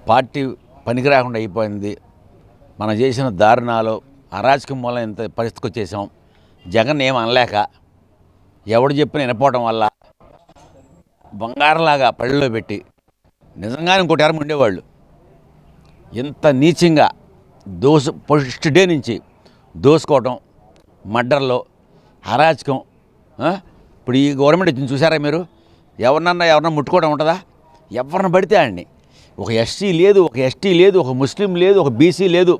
Party పనికి రాకుండా అయిపోయింది. మనం చేసిన దారుణాలు అరాజకం మూలం ఇంత పరిస్థితికి వచ్చేసాం. జగన్ ఏం అనలేక ఎవడు చెప్పిన వినపోవడం వల్ల బంగారంలాగా పళ్ళలో పెట్టి నిజంగానే ఇంకోటి ఎవరు ఉండేవాళ్ళు ఇంత నీచంగా ఫస్ట్ డే నుంచి దోసుకోవటం, మర్డర్లో అరాచకం. ఇప్పుడు ఈ గవర్నమెంట్ వచ్చింది చూసారా మీరు? ఎవరన్నా ముట్టుకోవడం ఉంటుందా? ఎవరిని పడితే అండి. ఒక ఎస్సీ లేదు, ఒక ఎస్టీ లేదు, ఒక ముస్లిం లేదు, ఒక బీసీ లేదు.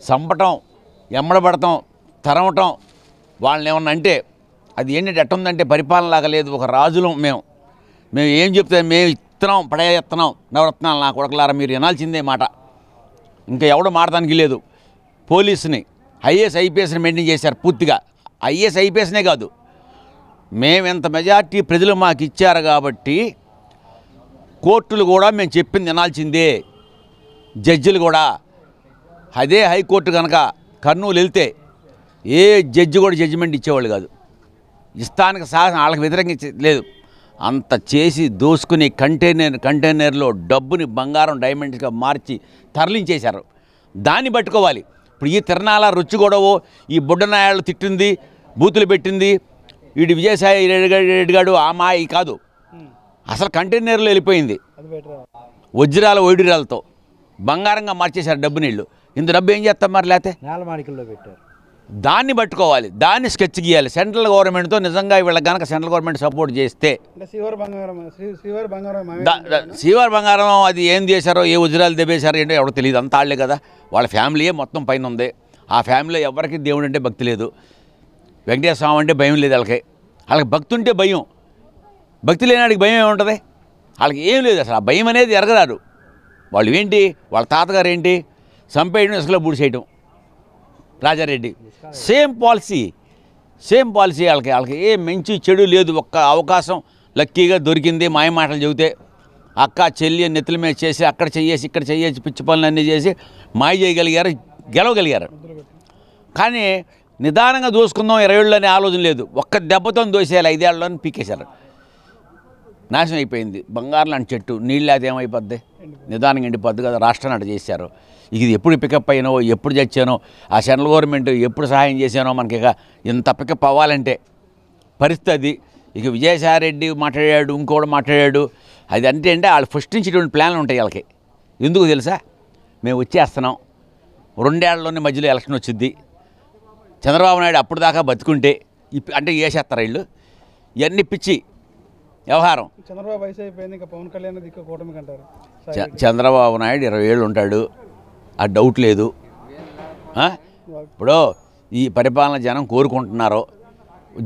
చంపటం, ఎమ్మడబడటం, తరమటం, వాళ్ళని ఏమన్నా అంటే అది ఏంటంటే ఎట్టుందంటే పరిపాలనలాగా లేదు. ఒక రాజులం మేము ఏం చెప్తే మేము ఇత్తనం పడేస్తున్నాం నవరత్నాలు నా కొడకలారా మీరు వినాల్సిందే మాట. ఇంకా ఎవడో మారడానికి లేదు. పోలీసుని ఐఏఎస్ ఐపీఎస్ని మెయింటైన్ చేశారు పూర్తిగా. ఐఏఎస్ ఐపీఎస్నే కాదు, మేమెంత మెజార్టీ ప్రజలు మాకు ఇచ్చారు కాబట్టి కోర్టులు కూడా మేము చెప్పింది వినాల్సిందే. జడ్జిలు కూడా అదే హైకోర్టు కనుక కర్నూలు వెళ్తే ఏ జడ్జి కూడా జడ్జిమెంట్ ఇచ్చేవాళ్ళు కాదు. ఇస్తానికి సాహసం వాళ్ళకి వ్యతిరేకంగా లేదు. అంత చేసి దోసుకుని కంటైనర్లో డబ్బుని బంగారం డైమండ్స్గా మార్చి తరలించేశారు. దాన్ని పట్టుకోవాలి. ఇప్పుడు ఈ తిరణాల రుచి గొడవ, ఈ బుడ్డనాయాళ్ళు తిట్టింది, బూతులు పెట్టింది, వీడి విజయసాయి రెడ్డి గారు ఆ మాయి కాదు, అసలు కంటైనర్లో వెళ్ళిపోయింది. వజ్రాల వైడూర్యాలతో బంగారంగా మార్చేశారు డబ్బు నీళ్ళు. ఇంత డబ్బు ఏం చేస్తాం మరి? లేకపోతే నేలమాణికల్లో పెట్టారు. దాన్ని పట్టుకోవాలి, దాన్ని స్కెచ్ గీయాలి. సెంట్రల్ గవర్నమెంట్తో నిజంగా వీళ్ళకి కనుక సెంట్రల్ గవర్నమెంట్ సపోర్ట్ చేస్తే శ్రీవారి బంగారం అది ఏం చేశారో, ఏ వజ్రాలు దెబ్బేశారో ఏంటో ఎవడో తెలియదు. అంత ఆళ్లే కదా, వాళ్ళ ఫ్యామిలీయే మొత్తం పైన ఉంది. ఆ ఫ్యామిలీలో ఎవరికి దేవుడు అంటే భక్తి లేదు, వెంకటేశ్వర స్వామి అంటే భయం లేదు. వాళ్ళకి భక్తి ఉంటే భయం, భక్తి లేనాడికి భయం ఏముంటుంది? వాళ్ళకి ఏం లేదు అసలు. ఆ భయం అనేది ఎరగరారు. వాళ్ళు ఏంటి, వాళ్ళ తాతగారు ఏంటి, సంపేయడం, ఇసుకలో బూడిసేయటం. రాజారెడ్డి సేమ్ పాలసీ వాళ్ళకి ఏ మంచి చెడు లేదు. ఒక్క అవకాశం లక్కీగా దొరికింది. మాయ మాటలు చెబితే అక్క చెల్లి నెత్తుల మీద చేసి అక్కడ చెయ్యేసి ఇక్కడ చెయ్యేసి పిచ్చి పనులన్నీ చేసి మాయ చేయగలిగారు, గెలవగలిగారు. కానీ నిదానంగా దోసుకుందాం 20 ఏళ్ళు అనే ఆలోచన లేదు. ఒక్క దెబ్బతో దోసేయాలి, 5 ఏళ్ళలోని పీకేశారు. నాశనం అయిపోయింది. బంగారం లాంటి చెట్టు నీళ్ళు అది ఏమైపోద్ది? నిదానంగా ఎండిపోద్ది కదా. రాష్ట్రాన్ని అటు చేశారు. ఇది ఎప్పుడు పికప్ అయినో, ఎప్పుడు చచ్చానో, ఆ సెంట్రల్ గవర్నమెంట్ ఎప్పుడు సహాయం చేశానో మనకి ఇక ఇంత పికప్ అవ్వాలంటే పరిస్థితి అది. ఇక విజయసాయి రెడ్డి మాట్లాడాడు, ఇంకోటి మాట్లాడాడు. అది అంటే వాళ్ళు ఫస్ట్ నుంచి ఇటువంటి ప్లాన్లు ఉంటాయి వాళ్ళకి. ఎందుకు తెలుసా? మేము వచ్చేస్తున్నాం, 2 ఏళ్లలోనే మధ్యలో ఎలక్షన్ వచ్చింది, చంద్రబాబు నాయుడు అప్పుడు దాకా బతుకుంటే అంటే వేసేస్తారు వీళ్ళు. ఇవన్నీ పిచ్చి వ్యవహారం. చంద్రబాబు వయసు అయిపోయింది, ఇంకా పవన్ కళ్యాణ్ దిక్కు కూటమికి అంటారు. చంద్రబాబు నాయుడు 20 ఏళ్ళు ఉంటాడు, ఆ డౌట్ లేదు. ఇప్పుడు ఈ పరిపాలన జనం కోరుకుంటున్నారో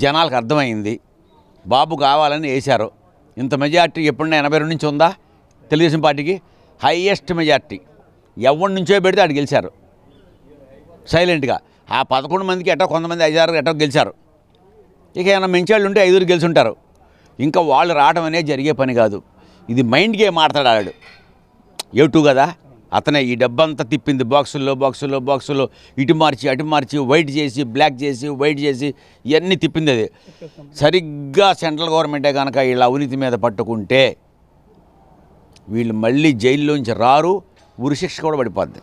జనాలకు అర్థమైంది. బాబు కావాలని వేశారు. ఇంత మెజార్టీ ఎప్పుడైనా 82 నుంచి ఉందా తెలుగుదేశం పార్టీకి? Highest majority. ఎవరి నుంచో పెడితే అటు గెలిచారు సైలెంట్గా. ఆ 11 మందికి ఎట్టో కొంతమంది 5-6 ఎట్టో గెలిచారు. ఇక ఏమైనా మంచి ఉంటే 5 గెలుచుంటారు. ఇంకా వాళ్ళు రావడం అనేది జరిగే పని కాదు. ఇది మైండ్ గేమ్ ఆడతాడు. ఏటూ కదా అతనే ఈ డబ్బంతా తిప్పింది. బాక్సుల్లో ఇటు మార్చి అటు మార్చి, వైట్ చేసి బ్లాక్ చేసి వైట్ చేసి ఇవన్నీ తిప్పింది. అది సరిగ్గా సెంట్రల్ గవర్నమెంటే కనుక వీళ్ళ అవినీతి మీద పట్టుకుంటే వీళ్ళు మళ్ళీ జైల్లోంచి రారు, ఉరిశిక్ష కూడా పడిపోద్ది.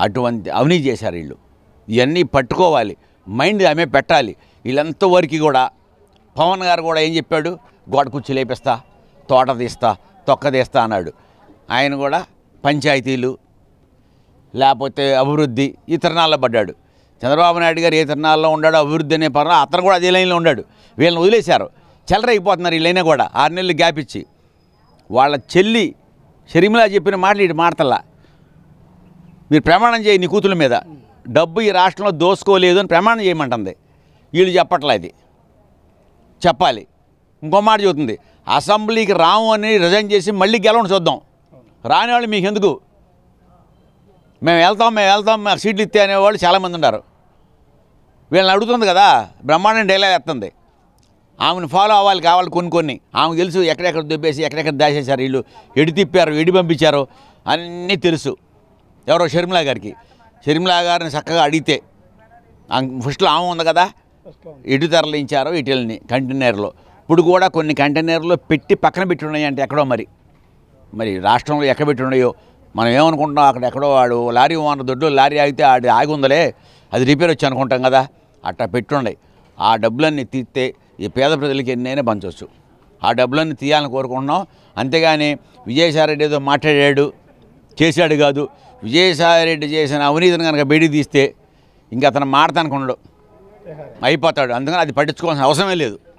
అటువంటి అవినీతి చేశారు వీళ్ళు. ఇవన్నీ పట్టుకోవాలి, మైండ్ ఆమె పెట్టాలి. వీళ్ళంతవరకు కూడా పవన్ గారు కూడా ఏం చెప్పాడు? గోడ కుర్చీ లేపిస్తా, తోట తీస్తా, తొక్క తీస్తా అన్నాడు. ఆయన కూడా పంచాయతీలు లేకపోతే అభివృద్ధి ఈ తిరణాల్లో పడ్డాడు. చంద్రబాబు నాయుడు గారు ఏ తిరణాల్లో ఉన్నాడో అభివృద్ధి అనే పరంగా అతను కూడా అదే లైన్లో ఉన్నాడు. వీళ్ళని వదిలేశారు, చెల్లరైపోతున్నారు. వీళ్ళైనా కూడా 6 నెలలు గ్యాప్ ఇచ్చి. వాళ్ళ చెల్లి షర్మిల చెప్పిన మాటలు ఇటు మాటల్లా. మీరు ప్రమాణం చేయి నీ కూతుల మీద, డబ్బు ఈ రాష్ట్రంలో దోసుకోలేదు అని ప్రమాణం చేయమంటుంది. వీళ్ళు చెప్పట్లా, ఇది చెప్పాలి. ఇంకో మాట చెబుతుంది, అసెంబ్లీకి రాము అని రిజైన్ చేసి మళ్ళీ గెలవని చూద్దాం, రాని వాళ్ళు మీకు ఎందుకు, మేము వెళ్తాం మాకు సీట్లు ఇస్తే అనేవాళ్ళు చాలామంది ఉన్నారు. వీళ్ళని అడుగుతుంది కదా, బ్రహ్మాండం డైలాగ్ వేస్తుంది. ఆమెను ఫాలో అవ్వాలి కావాలి కొన్ని. ఆమెకు తెలుసు ఎక్కడెక్కడ దుబ్బేసి ఎక్కడెక్కడ దాచేశారు వీళ్ళు, ఎడి తిప్పారు, ఎడి పంపించారు అన్నీ తెలుసు. ఎవరో షర్మిల గారికి. షర్మిల గారిని చక్కగా అడిగితే ఫస్ట్లో ఆమె ఉంది కదా, ఎటు తరలించారో ఇటీలని కంటైనర్లో. ఇప్పుడు కూడా కొన్ని కంటైనర్లో పెట్టి పక్కన పెట్టి ఉన్నాయంటే ఎక్కడో మరి రాష్ట్రంలో ఎక్కడ పెట్టి ఉన్నాయో మనం ఏమనుకుంటున్నాం, అక్కడ ఎక్కడో వాడు లారీ ఓనర్ దొడ్డు లారీ ఆగితే ఆడి ఆగి ఉందలే, అది రిపేర్ వచ్చి అనుకుంటాం కదా, అట్లా పెట్టుండే. ఆ డబ్బులన్నీ తీస్తే ఈ పేద ప్రజలకి ఎన్నైనా పంచవచ్చు. ఆ డబ్బులన్నీ తీయాలని కోరుకుంటున్నాం. అంతేగాని విజయసాయిరెడ్డి ఏదో మాట్లాడాడు చేశాడు కాదు. విజయసాయిరెడ్డి చేసిన అవినీతిని కనుక బయటికి తీస్తే ఇంక అతను మాడతానుకున్నాడు, అయిపోతాడు. అందుకని అది పట్టించుకోవాల్సిన అవసరమే లేదు.